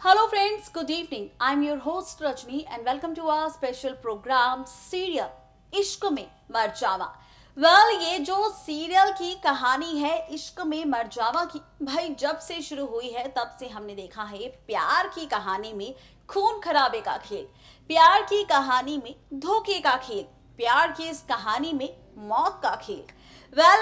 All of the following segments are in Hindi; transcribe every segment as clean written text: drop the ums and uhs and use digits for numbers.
Hello friends, good evening. I'm your host Rajni and welcome to our special program serial इश्क में मर जावा। ये जो सीरियल की कहानी है इश्क में मर जावा की, भाई जब से शुरू हुई है तब से हमने देखा है प्यार की कहानी में खून खराबे का खेल, प्यार की कहानी में धोखे का खेल, प्यार की इस कहानी में मौत का खेल।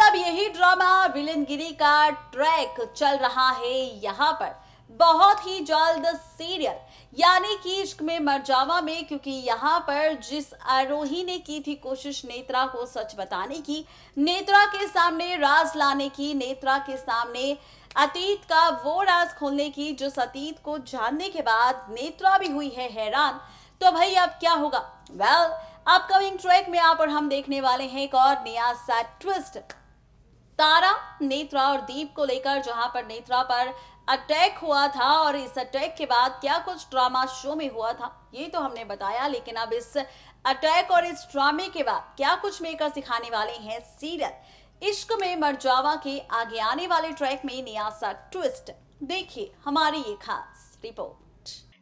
अब यही ड्रामा विलनगिरी का ट्रैक चल रहा है यहाँ पर बहुत ही जल्द सीरियल यानी कि इश्क में मर जावा में, क्योंकि यहाँ पर जिस आरोही ने की थी कोशिश नेत्रा को सच बताने की, नेत्रा के सामने राज लाने की, नेत्रा के सामने अतीत का वो राज खोलने की, जिस अतीत को जानने के बाद नेत्रा भी हुई है हैरान। तो भाई अब क्या होगा? अपकमिंग ट्रैक में आप और हम देखने वाले हैं एक और नया सा ट्विस्ट तारा, नेत्रा और दीप को लेकर, जहां पर नेत्रा पर अटैक हुआ था और इस अटैक के बाद क्या कुछ ड्रामा शो में हुआ था ये तो हमने बताया, लेकिन अब इस अटैक और इस ड्रामे के बाद क्या कुछ मेकर सिखाने वाले हैं सीरियल इश्क में मर जावा के आगे आने वाले ट्रैक में नया सा ट्विस्ट। देखिए हमारी ये खास रिपोर्ट।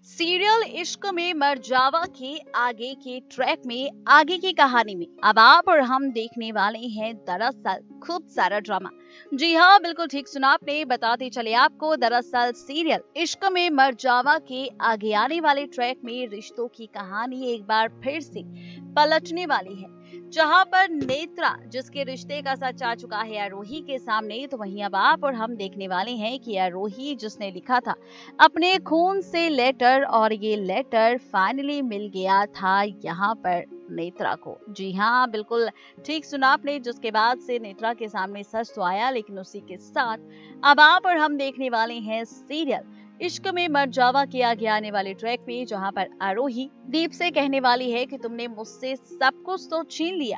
सीरियल इश्क में मर जावा के आगे के ट्रैक में, आगे की कहानी में अब आप और हम देखने वाले हैं दरअसल खूब सारा ड्रामा। जी हाँ, बिल्कुल ठीक सुना आपने। बताते चले आपको, दरअसल सीरियल इश्क में मर जावा के आगे आने वाले ट्रैक में रिश्तों की कहानी एक बार फिर से पलटने वाली है, जहां पर नेत्रा जिसके रिश्ते का सच आ चुका है आरोही के सामने, तो वहीं अब आप और हम देखने वाले हैं कि आरोही जिसने लिखा था अपने खून से लेटर, और ये लेटर फाइनली मिल गया था यहाँ पर नेत्रा को। जी हाँ, बिल्कुल ठीक सुना आपने। जिसके बाद से नेत्रा के सामने सच तो आया, लेकिन उसी के साथ अब आप और हम देखने वाले हैं सीरियल इश्क में मर जावा के आगे आने वाले ट्रैक में, जहां पर आरोही दीप से कहने वाली है कि तुमने मुझसे सब कुछ तो छीन लिया,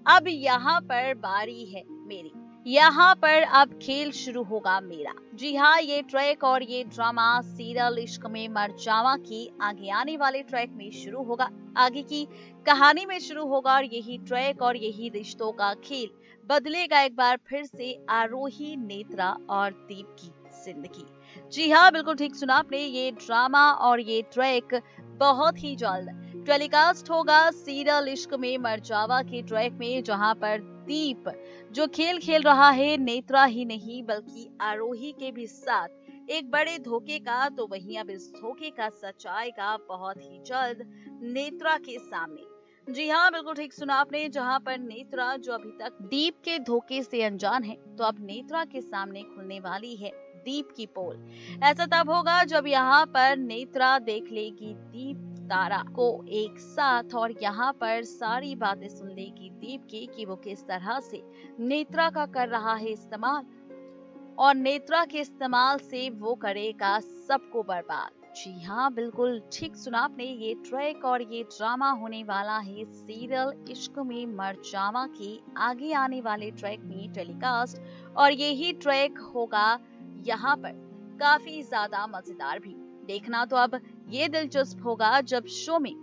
अब यहाँ पर बारी है मेरी, यहाँ पर अब खेल शुरू होगा मेरा। जी हाँ, ये ट्रैक और ये ड्रामा सीरियल इश्क में मर जावा की आगे आने वाले ट्रैक में शुरू होगा, आगे की कहानी में शुरू होगा, और यही ट्रैक और यही रिश्तों का खेल बदलेगा एक बार फिर से आरोही, नेत्रा और दीप की जिंदगी। जी हाँ, बिल्कुल ठीक सुना आपने। ये ड्रामा और ये ट्रैक बहुत ही जल्द टेलीकास्ट होगा सीरियल इश्क में मर जावा के ट्रैक में, जहां पर दीप जो खेल खेल रहा है नेत्रा ही नहीं बल्कि आरोही के भी साथ एक बड़े धोखे का, तो वहीं अब इस धोखे का सच आएगा बहुत ही जल्द नेत्रा के सामने। जी हाँ, बिल्कुल ठीक सुना आपने। जहां पर नेत्रा जो अभी तक दीप के धोखे से अनजान है, तो अब नेत्रा के सामने खुलने वाली है दीप की पोल। ऐसा तब होगा जब यहाँ पर नेत्रा देख लेगी दीप तारा को एक साथ, और यहाँ पर सारी बातें सुन लेगी दीप की कि वो किस तरह से नेत्रा का कर रहा है इस्तेमाल, और नेत्रा के इस्तेमाल से वो करेगा सबको बर्बाद। जी हाँ, बिल्कुल ठीक सुना आपने। ये ट्रैक और ये ड्रामा होने वाला है सीरियल इश्क में मर जावा के आगे आने वाले ट्रैक में टेलीकास्ट, और यही ट्रैक होगा यहाँ पर काफी ज्यादा मजेदार भी। देखना तो अब ये दिलचस्प होगा जब शो में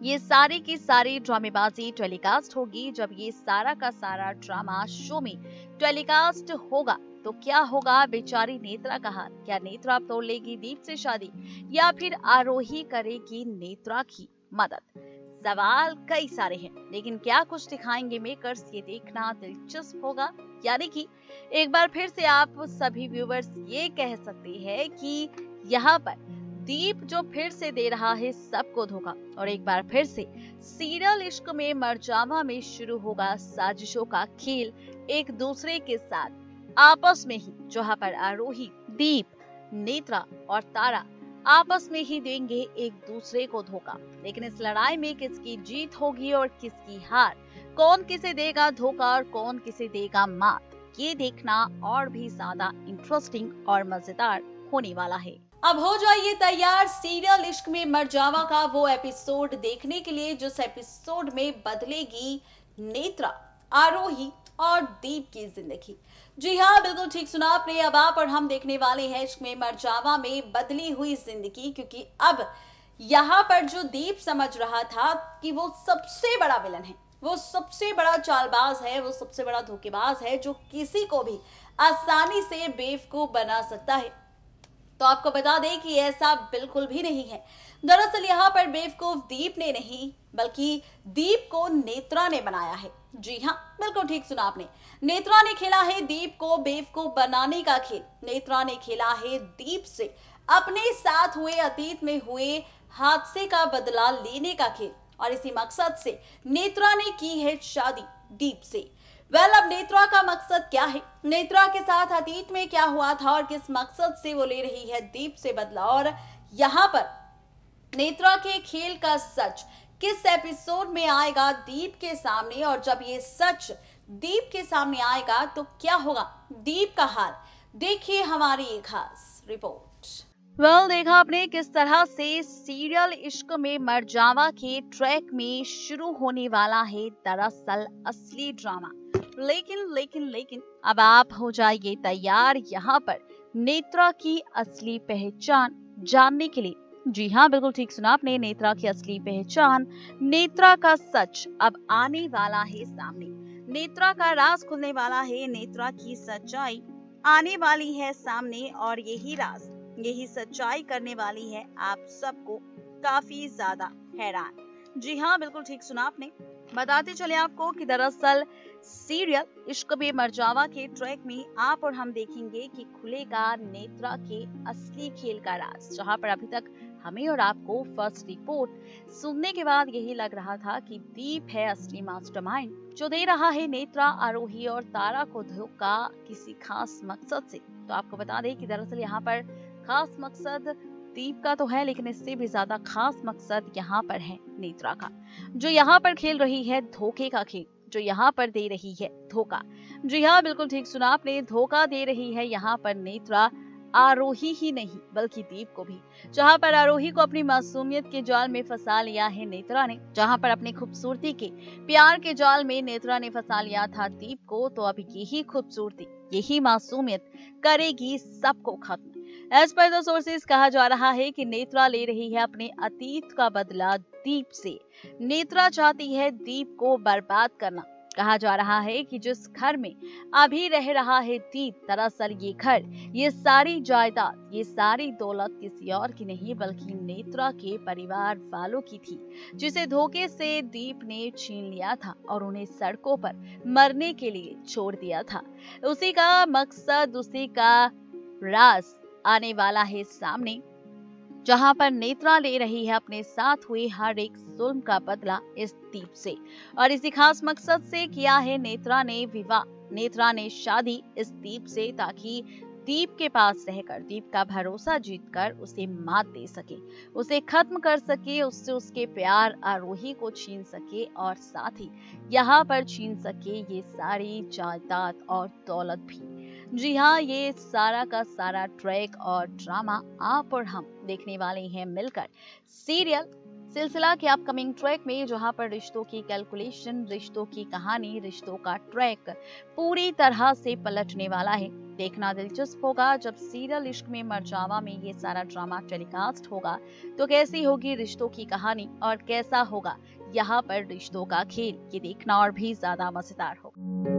ये सारी की सारी ड्रामेबाजी टेलीकास्ट होगी। जब ये सारा का सारा ड्रामा शो में टेलीकास्ट होगा तो क्या होगा बेचारी नेत्रा का हाल? क्या नेत्रा अब तोड़ लेगी दीप से शादी, या फिर आरोही करेगी नेत्रा की मदद? सवाल कई सारे हैं, लेकिन क्या कुछ दिखाएंगे मेकर्स ये देखना दिलचस्प होगा। यानी कि एक बार फिर से आप सभी व्यूवर्स ये कह सकते हैं कि यहाँ पर दीप जो फिर से दे रहा है सबको धोखा, और एक बार फिर से सीरियल इश्क में मर जावा में शुरू होगा साजिशों का खेल एक दूसरे के साथ आपस में ही, जहाँ पर आरोही, दीप, नेत्रा और तारा आपस में ही देंगे एक दूसरे को धोखा। लेकिन इस लड़ाई में किसकी जीत होगी और किसकी हार, कौन किसे देगा धोखा और कौन किसे देगा मात, ये देखना और भी ज्यादा इंटरेस्टिंग और मजेदार होने वाला है। अब हो जाइए तैयार सीरियल इश्क में मर जावा का वो एपिसोड देखने के लिए, जिस एपिसोड में बदलेगी नेत्रा, आरोही और दीप की जिंदगी। जी हाँ, बिल्कुल ठीक सुना आपने। अब आप और हम देखने वाले हैं इश्क में मर जावा में बदली हुई जिंदगी, क्योंकि अब यहाँ पर जो दीप समझ रहा था कि वो सबसे बड़ा विलन है, वो सबसे बड़ा चालबाज है, वो सबसे बड़ा धोखेबाज है जो किसी को भी आसानी से बेवकूफ बना सकता है, तो आपको बता दें कि ऐसा बिल्कुल भी नहीं है। दरअसल यहाँ पर बेवकूफ दीप ने नहीं बल्कि दीप को नेत्रा ने बनाया है। जी हाँ, बिल्कुल ठीक सुना आपने। नेत्रा ने खेला है दीप को बेवकूफ बनाने का खेल। नेत्रा ने खेला है दीप से अपने साथ हुए अतीत में हुए हादसे का बदला लेने का खेल और इसी मकसद से नेत्रा ने की है शादी दीप से। अब नेत्रा का मकसद क्या है, नेत्रा के साथ अतीत में क्या हुआ था और किस मकसद से वो ले रही है दीप से बदला, और यहाँ पर नेत्रा के खेल का सच किस एपिसोड में आएगा दीप के सामने, और जब ये सच दीप के सामने आएगा तो क्या होगा दीप का हाल, देखिए हमारी एक खास रिपोर्ट। देखा आपने किस तरह से सीरियल इश्क में मर जावा के ट्रैक में शुरू होने वाला है दरअसल असली ड्रामा। लेकिन अब आप हो जाइए तैयार यहाँ पर नेत्रा की असली पहचान जानने के लिए। जी हाँ, बिल्कुल ठीक सुना आपने, नेत्रा की असली पहचान, नेत्रा का सच अब आने वाला है सामने। नेत्रा का राज खुलने वाला है, नेत्रा की सच्चाई आने वाली है सामने और यही राज, यही सच्चाई करने वाली है आप सबको काफी ज्यादा हैरान। जी हाँ, बिल्कुल ठीक सुना आपने। बताते चले आपको कि दरअसल सीरियल इश्क में मर जावा के ट्रैक में आप और हम देखेंगे कि खुलेगा नेत्रा के असली खेल का राज, जहां पर अभी तक हमें और आपको फर्स्ट रिपोर्ट सुनने के बाद यही लग रहा था कि दीप है असली मास्टरमाइंड जो दे रहा है नेत्रा, आरोही और तारा को धोखा किसी खास मकसद से। तो आपको बता दें कि दरअसल यहाँ पर खास मकसद दीप का तो है, लेकिन इससे भी ज्यादा खास मकसद यहाँ पर है नेत्रा का, जो यहाँ पर खेल रही है धोखे का खेल, जो यहाँ पर दे रही है धोखा। जी हाँ, बिल्कुल ठीक सुना आपने, धोखा दे रही है यहाँ पर नेत्रा, आरोही ही नहीं बल्कि दीप को भी। जहाँ पर आरोही को अपनी मासूमियत के जाल में फंसा लिया है नेत्रा ने, जहाँ पर अपनी खूबसूरती के प्यार के जाल में नेत्रा ने फंसा लिया था दीप को, तो अब यही खूबसूरती, यही मासूमियत करेगी सबको खत्म। एज पर द सोर्सेज कहा जा रहा है कि नेत्रा ले रही है अपने अतीत का बदला दीप से। नेत्रा चाहती है दीप को बर्बाद करना। कहा जा रहा है कि जिस घर में अभी रह रहा है दीप, दरअसल ये घर, ये सारी जायदाद, ये सारी दौलत किसी और की नहीं बल्कि नेत्रा के परिवार वालों की थी, जिसे धोखे से दीप ने छीन लिया था और उन्हें सड़कों पर मरने के लिए छोड़ दिया था। उसी का मकसद, उसी का राज आने वाला है सामने, जहां पर नेत्रा ले रही है अपने साथ हुए हर एक जुल्म का बदला इस दीप से, और इसी खास मकसद से किया है नेत्रा ने विवाह, नेत्रा ने शादी इस दीप से, ताकि दीप के पास रहकर दीप का भरोसा जीतकर उसे मात दे सके, उसे खत्म कर सके, उससे उसके प्यार आरोही को छीन सके और साथ ही यहाँ पर छीन सके ये सारी जायदाद और दौलत भी। जी हाँ, ये सारा का सारा ट्रैक और ड्रामा आप और हम देखने वाले हैं मिलकर सीरियल सिलसिला के अपकमिंग ट्रैक में, जहां पर रिश्तों की कैलकुलेशन, रिश्तों की कहानी, रिश्तों का ट्रैक पूरी तरह से पलटने वाला है। देखना दिलचस्प होगा जब सीरियल इश्क में मर जावा में ये सारा ड्रामा टेलीकास्ट होगा, तो कैसी होगी रिश्तों की कहानी और कैसा होगा यहाँ पर रिश्तों का खेल, ये देखना और भी ज्यादा मजेदार होगा।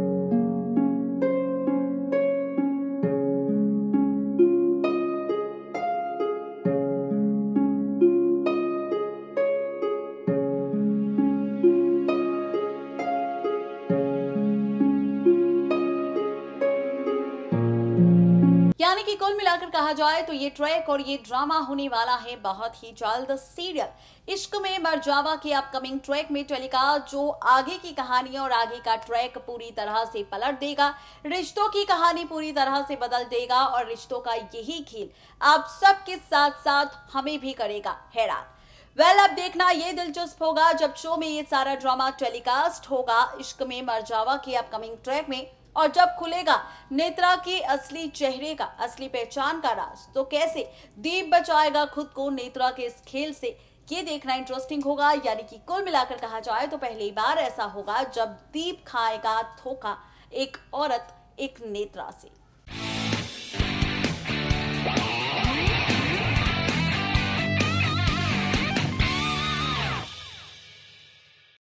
यानी कि कुल मिलाकर कहा जाए तो ये ट्रैक और ये ड्रामा होने वाला है बहुत ही जल्द। सीरियल इश्क में मर जावा के अपकमिंग ट्रैक में टेलीकास्ट, जो आगे की कहानी और आगे का ट्रैक पूरी तरह से पलट देगा, रिश्तों की कहानी पूरी तरह से बदल देगा और रिश्तों का यही खेल आप सबके साथ साथ हमें भी करेगा हैरान। अब देखना ये दिलचस्प होगा जब शो में ये सारा ड्रामा टेलीकास्ट होगा इश्क में मर जावा के अपकमिंग ट्रैक में, और जब खुलेगा नेत्रा के असली चेहरे का, असली पहचान का राज, तो कैसे दीप बचाएगा खुद को नेत्रा के इस खेल से, ये देखना इंटरेस्टिंग होगा। यानी कि कुल मिलाकर कहा जाए तो पहली बार ऐसा होगा जब दीप खाएगा धोखा एक औरत, एक नेत्रा से।